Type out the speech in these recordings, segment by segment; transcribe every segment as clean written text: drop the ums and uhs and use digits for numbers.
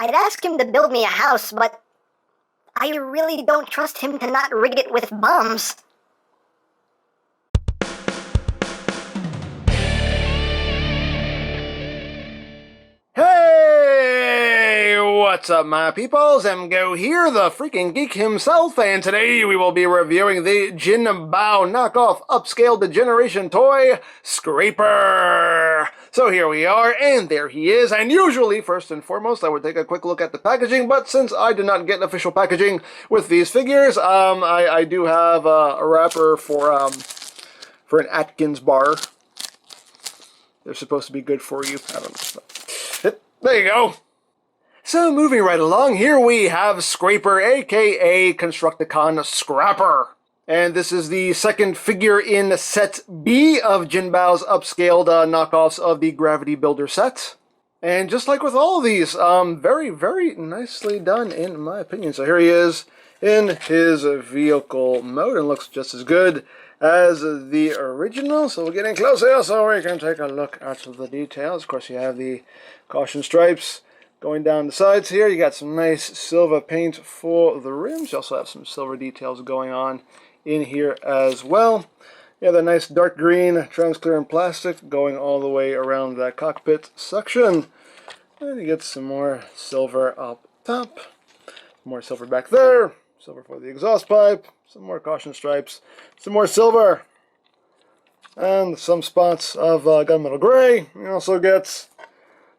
I'd ask him to build me a house, but I really don't trust him to not rig it with bombs. Hey, what's up my peoples? EmGo here, the freaking geek himself, and today we will be reviewing the JinBao knockoff upscaled generation toy, Scraper. So here we are, and there he is, and usually, first and foremost, I would take a quick look at the packaging, but since I did not get official packaging with these figures, I do have a wrapper for an Atkins bar. They're supposed to be good for you, I don't know. There you go. So moving right along, here we have Scraper, aka Constructicon Scrapper. And this is the second figure in set B of JinBao's upscaled knockoffs of the Gravity Builder set. And just like with all of these, very, very nicely done in my opinion. So here he is in his vehicle mode and looks just as good as the original. So we'll get in close here so we can take a look at the details. Of course, you have the caution stripes going down the sides here. You got some nice silver paint for the rims. You also have some silver details going on in here as well. You have the nice dark green transparent plastic going all the way around that cockpit section. And you get some more silver up top. More silver back there. Silver for the exhaust pipe. Some more caution stripes. Some more silver. And some spots of gunmetal gray. You also get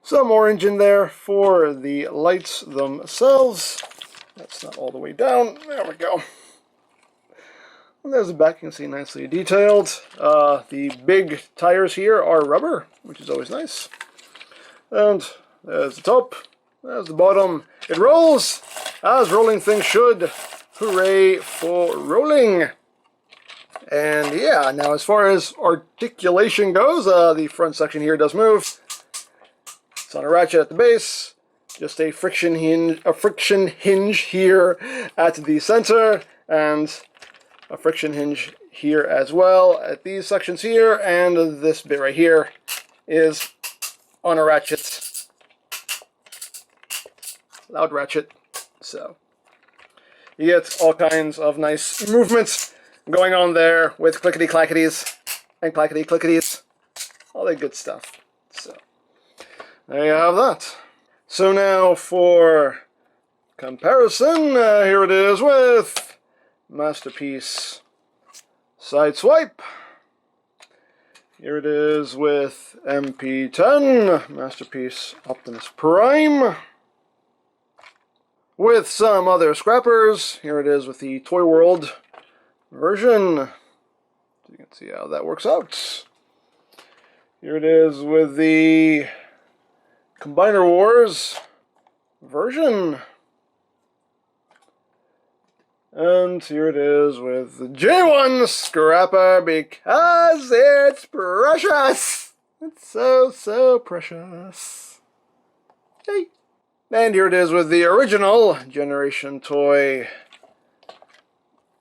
some orange in there for the lights themselves. That's not all the way down. There we go. And there's the back, you can see nicely detailed. The big tires here are rubber, which is always nice. And there's the top. There's the bottom. It rolls, as rolling things should. Hooray for rolling. And yeah, now as far as articulation goes, the front section here does move. It's on a ratchet at the base. Just a friction hinge here at the center, and a friction hinge here as well at these sections here, and this bit right here is on a ratchet. Loud ratchet. So you get all kinds of nice movements going on there with clickety-clackities and clackety-clickities. All that good stuff. So there you have that. So now for comparison, here it is with Masterpiece Sideswipe. Here it is with MP10, Masterpiece Optimus Prime. With some other scrappers, here it is with the Toy World version. So you can see how that works out. Here it is with the Combiner Wars version. And here it is with the J1 Scrapper because it's precious. It's so, so precious. Hey. And here it is with the original Generation Toy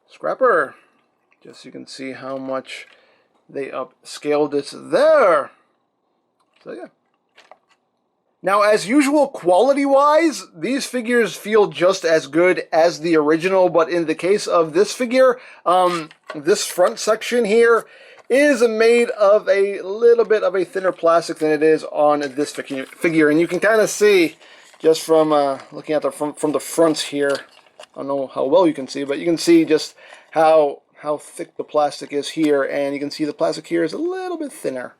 Scrapper. Just so you can see how much they upscaled it there. So yeah. Now, as usual, quality-wise, these figures feel just as good as the original, but in the case of this figure, this front section here is made of a little bit of a thinner plastic than it is on this figure. And you can kind of see, just from looking at from the fronts here, I don't know how well you can see, but you can see just how thick the plastic is here, and you can see the plastic here is a little bit thinner.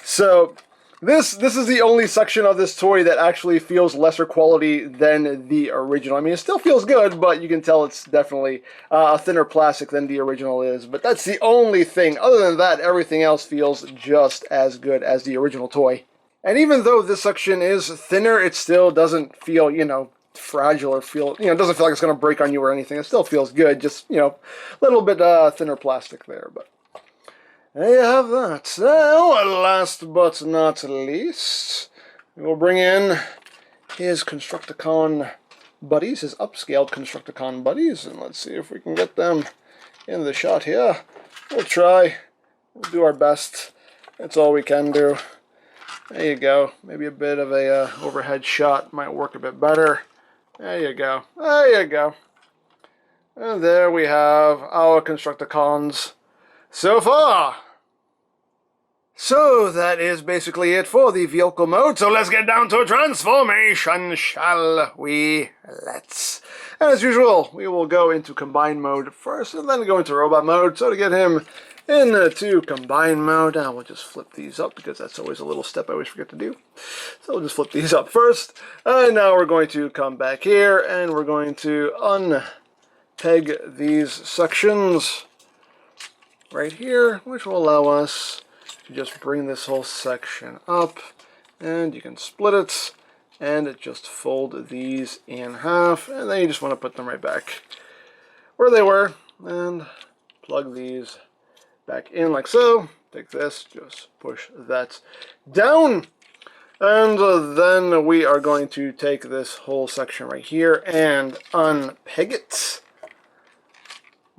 So this is the only section of this toy that actually feels lesser quality than the original. I mean, it still feels good, but you can tell it's definitely a thinner plastic than the original is. But that's the only thing. Other than that, everything else feels just as good as the original toy. And even though this section is thinner, it still doesn't feel, you know, fragile or feel, you know, it doesn't feel like it's going to break on you or anything. It still feels good, just, you know, a little bit thinner plastic there, but there you have that. So, last but not least, we will bring in his Constructicon buddies, his upscaled Constructicon buddies, and let's see if we can get them in the shot here. We'll try. We'll do our best. That's all we can do. There you go. Maybe a bit of a overhead shot might work a bit better. There you go. There you go. And there we have our Constructicons so far. So that is basically it for the vehicle mode. So let's get down to transformation, shall we? Let's. As usual, we will go into combine mode first and then go into robot mode. So to get him into combine mode, now we'll just flip these up because that's always a little step I always forget to do. So we'll just flip these up first. And now we're going to come back here and we're going to unpeg these sections right here, which will allow us to just bring this whole section up, and you can split it and just fold these in half, and then you just want to put them right back where they were and plug these back in like so. Take this, just push that down, and then we are going to take this whole section right here and unpeg it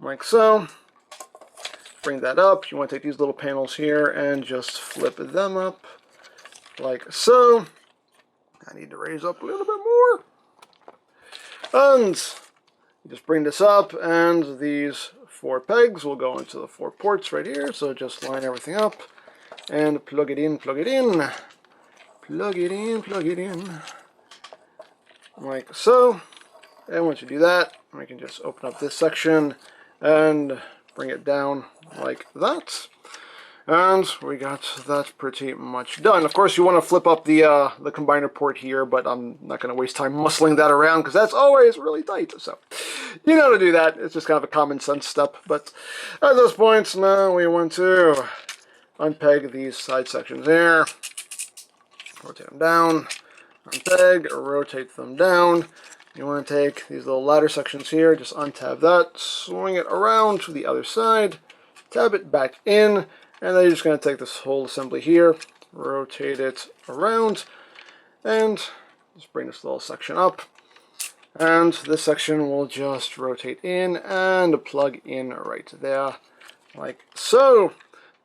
like so. Bring that up. You want to take these little panels here and just flip them up like so. I need to raise up a little bit more. And you just bring this up, and these 4 pegs will go into the 4 ports right here. So just line everything up and plug it in, plug it in, plug it in, plug it in, like so. And once you do that, we can just open up this section and bring it down like that, and we got that pretty much done. Of course, you want to flip up the combiner port here, but I'm not going to waste time muscling that around because that's always really tight. So you know how to do that. It's just kind of a common sense step. But at this point, now we want to unpeg these side sections here, rotate them down, unpeg, rotate them down. You want to take these little ladder sections here, just untab that, swing it around to the other side, tab it back in, and then you're just going to take this whole assembly here, rotate it around, and just bring this little section up. And this section will just rotate in and plug in right there, like so.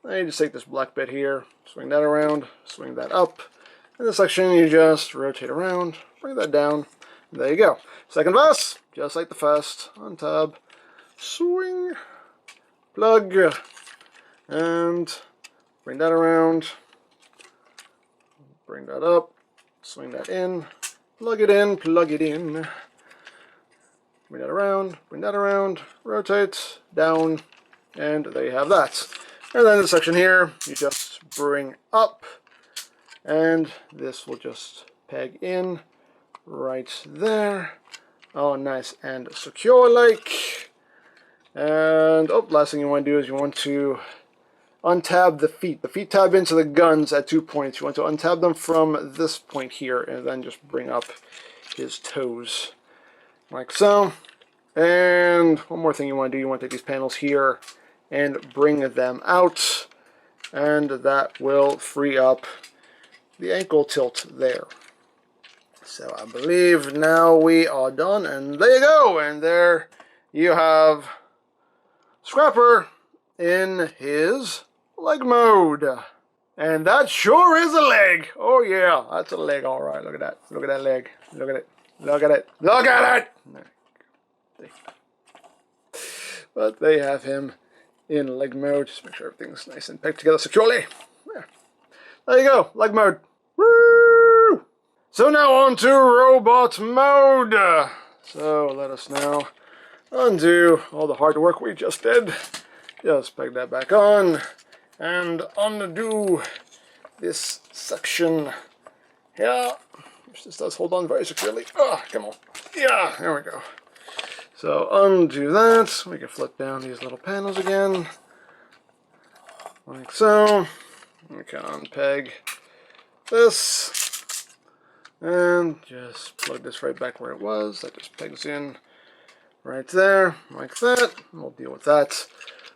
Then you just take this black bit here, swing that around, swing that up. And this section you just rotate around, bring that down. There you go. Second verse, just like the first. Untab, swing, plug, and bring that around, bring that up, swing that in, plug it in, plug it in, bring that around, rotate, down, and there you have that. And then the section here, you just bring up, and this will just peg in right there. Oh, nice and secure like. And last thing you want to do is you want to untab the feet. The feet tab into the guns at 2 points. You want to untab them from this point here and then just bring up his toes like so. And one more thing you want to do, you want to take these panels here and bring them out, and that will free up the ankle tilt there. So I believe now we are done, and there you go, and there you have Scrapper in his leg mode. And that sure is a leg. Oh yeah, that's a leg, all right. Look at that. Look at that leg. Look at it. Look at it. Look at it. But they have him in leg mode. Just make sure everything's nice and pegged together securely. There you go, leg mode. Woo! So now on to robot mode. So let us now undo all the hard work we just did. Just peg that back on and undo this section here, which this does hold on very securely. Oh, come on. Yeah, there we go. So undo that. We can flip down these little panels again, like so. We can unpeg this and just plug this right back where it was. That just pegs in right there, like that. We'll deal with that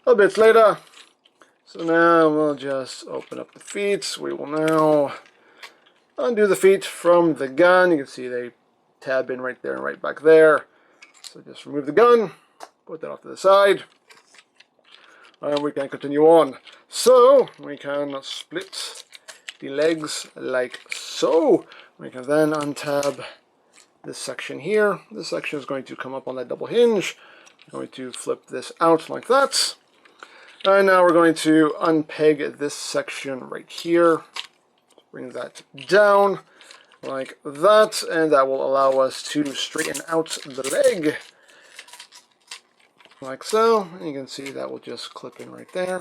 a bit later. So now we'll just open up the feet. We will now undo the feet from the gun. You can see they tab in right there and right back there. So just remove the gun, put that off to the side, and we can continue on. So we can split the legs like so. We can then untab this section here. This section is going to come up on that double hinge. I'm going to flip this out like that. And now we're going to unpeg this section right here. Bring that down like that, and that will allow us to straighten out the leg like so. And you can see that will just clip in right there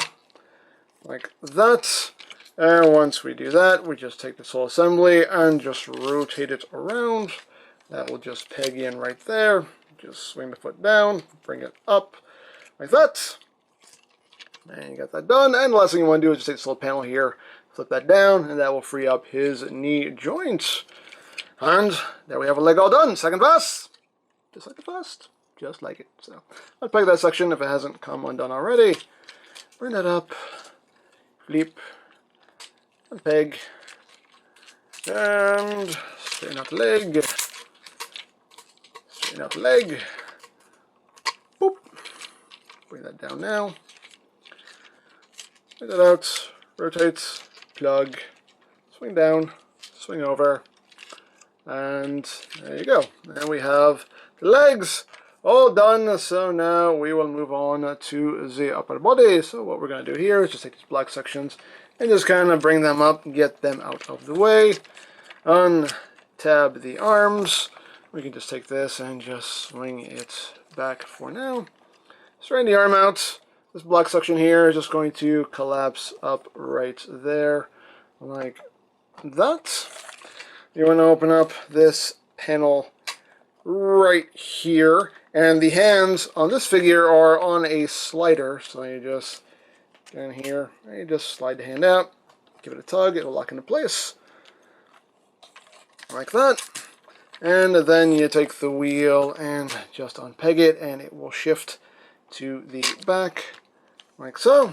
like that. And once we do that, we just take this whole assembly and just rotate it around. That will just peg in right there. Just swing the foot down, bring it up like that. And you got that done. And the last thing you want to do is just take this little panel here, flip that down, and that will free up his knee joint. And there we have a leg all done. Second pass, just like the first, just like it. So I'll peg that section if it hasn't come undone already. Bring that up, flip, and peg, and straighten out the leg. Straighten out the leg. Boop. Bring that down now. Take that out, rotate, plug, swing down, swing over, and there you go. And we have the legs all done. So now we will move on to the upper body. So what we're going to do here is just take these black sections and just kind of bring them up, get them out of the way, untab the arms. We can just take this and just swing it back for now. Straighten the arm out. This black section here is just going to collapse up right there, like that. You want to open up this panel right here, and the hands on this figure are on a slider, so you just get in here, and you just slide the hand out, give it a tug, it will lock into place, like that. And then you take the wheel and just unpeg it, and it will shift to the back, like so.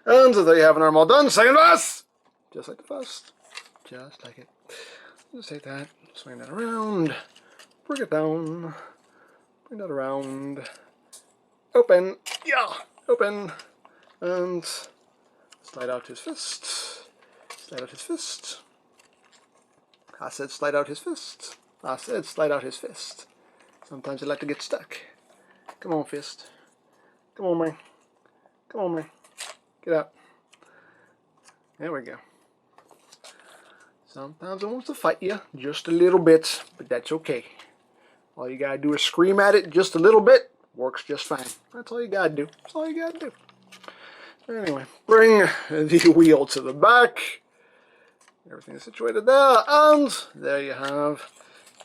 And so there you have an arm all done. Second pass! Just like the first. Just like it. Just take that, swing that around, bring it down, bring that around, open, yeah, open, and slide out his fist, slide out his fist. I said slide out his fist. I said slide out his fist. Sometimes I like to get stuck. Come on, fist. Come on, man. Come on, man. Get out. There we go. Sometimes it wants to fight you just a little bit, but that's okay. All you gotta do is scream at it just a little bit. Works just fine. That's all you gotta do. That's all you gotta do. Anyway, bring the wheel to the back. Everything is situated there, and there you have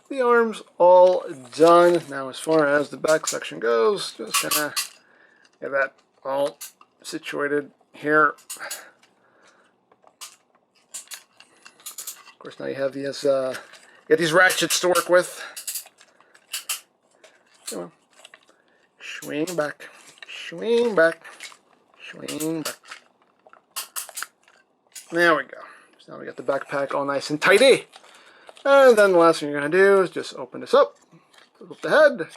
the arms all done. Now, as far as the back section goes, just gonna get that all situated here. Of course, now you have these get these ratchets to work with. Come on, swing back, swing back, swing back. There we go. So now we got the backpack all nice and tidy. And then the last thing you're going to do is just open this up, flip up the head,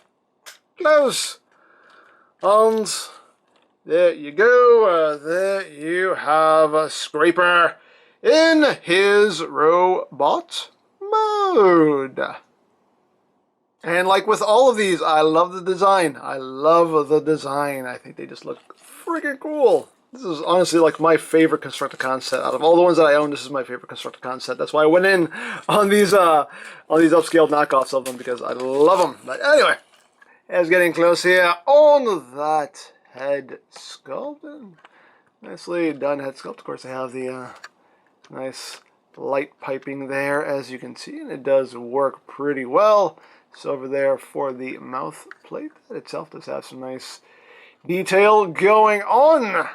close, and there you go. There you have a Scraper in his robot mode. And like with all of these, I love the design. I love the design. I think they just look freaking cool. This is honestly like my favorite Constructicon set. Out of all the ones that I own, this is my favorite Constructicon set. That's why I went in on these upscaled knockoffs of them, because I love them. But anyway, it's getting close here on that head sculpt. Nicely done head sculpt. Of course, I have the nice light piping there, as you can see, and it does work pretty well. So over there for the mouth plate, that itself does have some nice detail going on.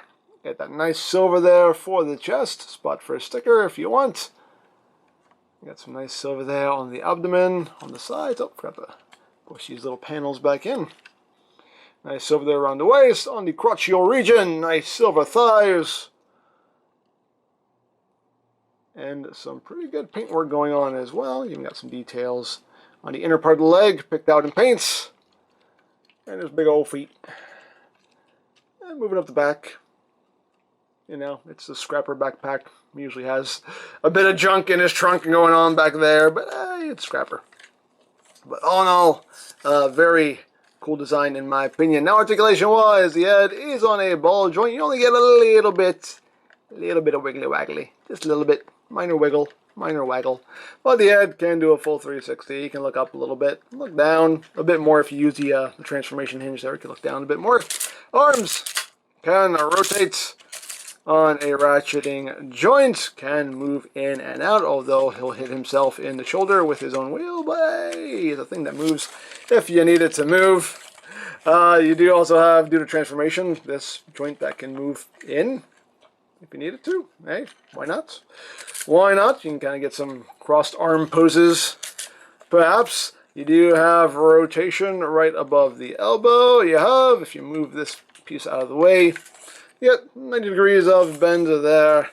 Get that nice silver there for the chest, spot for a sticker if you want. Got some nice silver there on the abdomen, on the sides. Oh, forgot to push these little panels back in. Nice silver there around the waist, on the crotchal region, nice silver thighs. And some pretty good paintwork going on as well. Even got some details on the inner part of the leg, picked out in paints. And there's big old feet. And moving up the back. You know, it's the scrapper backpack. He usually has a bit of junk in his trunk going on back there, but it's scrapper. But all in all, very cool design in my opinion. Now articulation-wise, the head is on a ball joint. You only get a little bit of wiggly waggly. Just a little bit. Minor wiggle. Minor waggle. But the head can do a full 360. You can look up a little bit. Look down a bit more if you use the transformation hinge there. You can look down a bit more. Arms can rotate on a ratcheting joint. Can move in and out, although he'll hit himself in the shoulder with his own wheel. But hey, it's a thing that moves if you need it to move. You do also have, due to transformation, this joint that can move in if you need it to. Hey, why not? Why not? You can kind of get some crossed arm poses, perhaps. You do have rotation right above the elbow. You have, if you move this piece out of the way, you get 90 degrees of bend there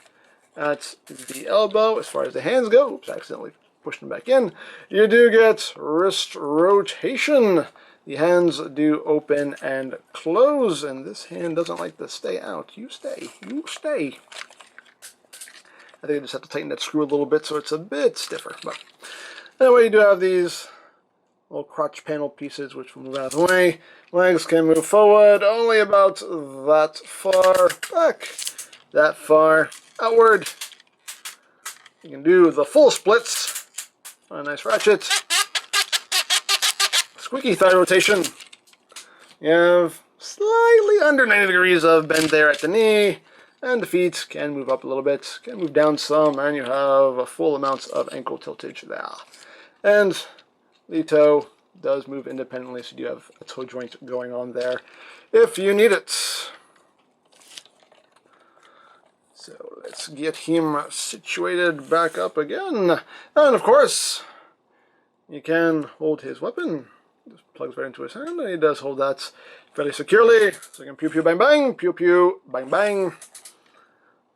at the elbow. As far as the hands go, oops, I accidentally pushed them back in. You do get wrist rotation. The hands do open and close, and this hand doesn't like to stay out. You stay. You stay. I think I just have to tighten that screw a little bit so it's a bit stiffer. But anyway, you do have these little crotch panel pieces which will move out of the way. Legs can move forward only about that far back, that far outward. You can do the full splits on a nice ratchet. Squeaky thigh rotation. You have slightly under 90 degrees of bend there at the knee. And the feet can move up a little bit, can move down some, and you have a full amount of ankle tiltage there. And the toe does move independently, so you do have a toe joint going on there if you need it. So let's get him situated back up again. And of course, you can hold his weapon. Just plugs right into his hand, and he does hold that fairly securely. So you can pew pew bang bang, pew pew bang bang.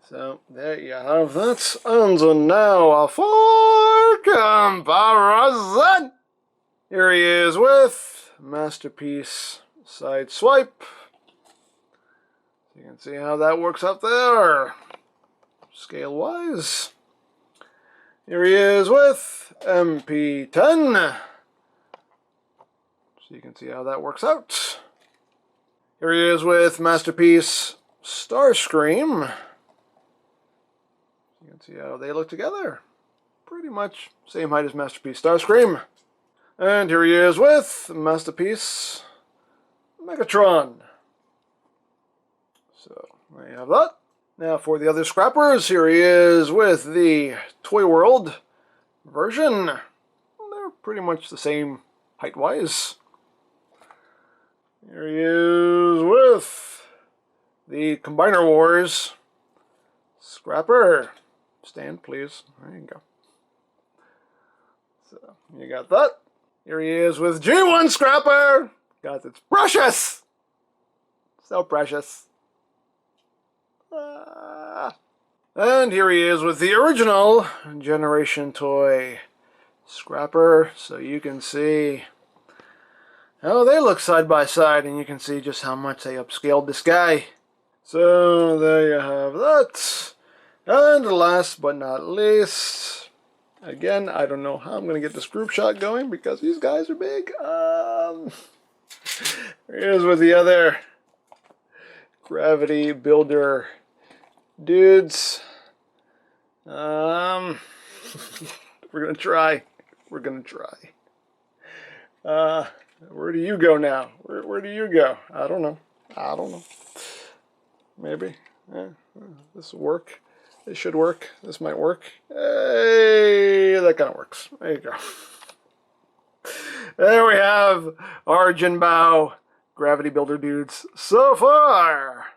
So there you have that. And now for comparison. Here he is with Masterpiece side swipe. You can see how that works out there, scale wise. Here he is with MP10. So you can see how that works out. Here he is with Masterpiece Starscream. You can see how they look together. Pretty much same height as Masterpiece Starscream. And here he is with Masterpiece Megatron. So there you have that. Now for the other scrappers, here he is with the Toy World version. They're pretty much the same height-wise. Here he is with the Combiner Wars scrapper. Stand, please. There you go. So, you got that. Here he is with G1 Scrapper. God, it's precious. So precious. And here he is with the original Generation Toy Scrapper. So you can see how they look side by side, and you can see just how much they upscaled this guy. So there you have that. And last but not least, again, I don't know how I'm going to get this group shot going because these guys are big. Here's with the other Gravity Builder dudes. We're going to try. We're going to try. Where do you go now? Where do you go? I don't know. I don't know. Maybe. This will work. This should work. This might work. Hey, that kind of works. There you go. There we have our JinBao Gravity Builder dudes so far.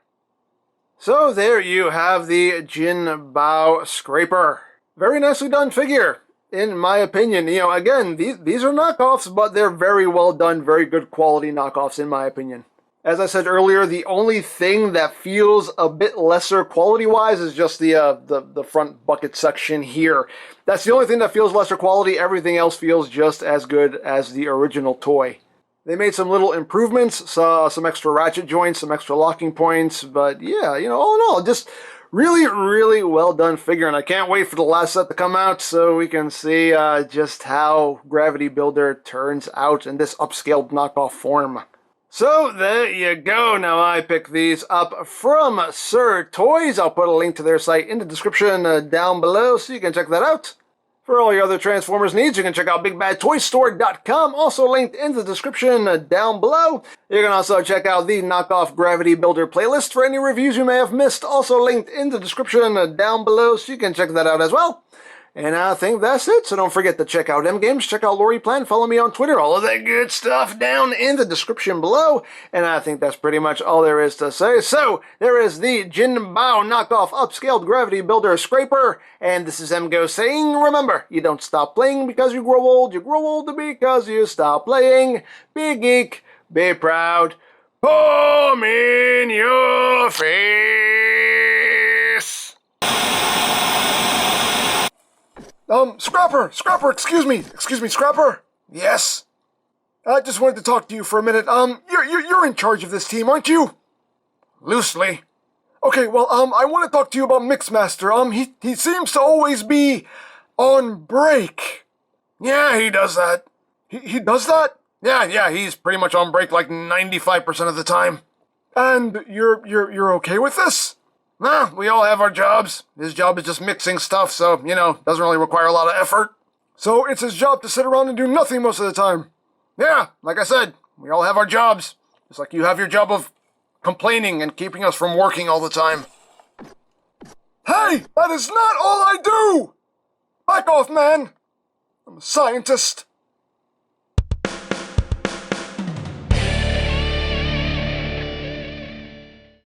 So there you have the JinBao Scraper. Very nicely done figure, in my opinion. You know, again, these are knockoffs, but they're very well done, very good quality knockoffs, in my opinion. As I said earlier, the only thing that feels a bit lesser quality-wise is just the front bucket section here. That's the only thing that feels lesser quality. Everything else feels just as good as the original toy. They made some little improvements, some extra ratchet joints, some extra locking points, but yeah, you know, all in all, just Really, really well done figure, and I can't wait for the last set to come out so we can see just how Gravity Builder turns out in this upscaled knockoff form. So there you go. Now I picked these up from Sir Toys. I'll put a link to their site in the description down below so you can check that out. For all your other Transformers needs, you can check out BigBadToyStore.com, also linked in the description down below. You can also check out the Knockoff Gravity Builder playlist for any reviews you may have missed, also linked in the description down below, so you can check that out as well. And I think that's it, so don't forget to check out EmGo's, check out Lori Plan, follow me on Twitter, all of that good stuff down in the description below. And I think that's pretty much all there is to say. So, there is the JinBao knockoff upscaled Gravity Builder Scraper, and this is EmGo saying, remember, you don't stop playing because you grow old because you stop playing. Be geek, be proud, palm in your face. Scrapper, excuse me, Scrapper. Yes? I just wanted to talk to you for a minute. You're in charge of this team, aren't you? Loosely. Okay, well, I want to talk to you about Mixmaster. He seems to always be on break. Yeah, he does that. He does that? Yeah, he's pretty much on break like 95% of the time. And you're okay with this? Nah, we all have our jobs. His job is just mixing stuff, so, doesn't really require a lot of effort. So it's his job to sit around and do nothing most of the time. Yeah, like I said, we all have our jobs. Just like you have your job of complaining and keeping us from working all the time. Hey, that is not all I do! Back off, man! I'm a scientist.